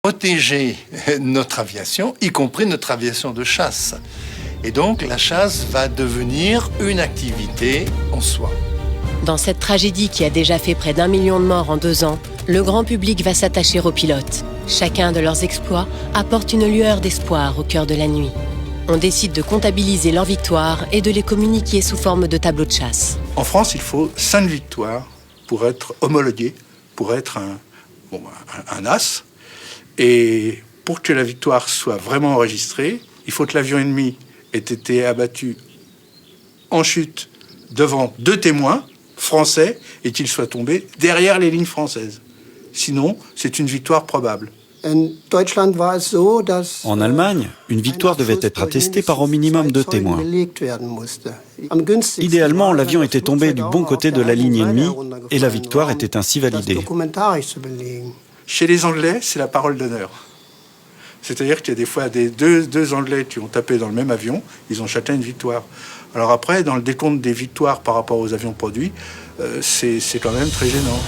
protéger notre aviation, y compris notre aviation de chasse. Et donc la chasse va devenir une activité en soi. Dans cette tragédie qui a déjà fait près d'1 million de morts en 2 ans, le grand public va s'attacher aux pilotes. Chacun de leurs exploits apporte une lueur d'espoir au cœur de la nuit. On décide de comptabiliser leurs victoires et de les communiquer sous forme de tableaux de chasse. En France, il faut 5 victoires pour être homologué, pour être un as. Et pour que la victoire soit vraiment enregistrée, il faut que l'avion ennemi ait été abattu en chute devant 2 témoins français et qu'il soit tombé derrière les lignes françaises. Sinon, c'est une victoire probable. En Allemagne, une victoire devait être attestée par au minimum 2 témoins. Idéalement, l'avion était tombé du bon côté de la ligne ennemie et la victoire était ainsi validée. Chez les Anglais, c'est la parole d'honneur. C'est-à-dire qu'il y a des fois deux Anglais qui ont tapé dans le même avion, ils ont chacun une victoire. Alors après, dans le décompte des victoires par rapport aux avions produits, c'est quand même très gênant.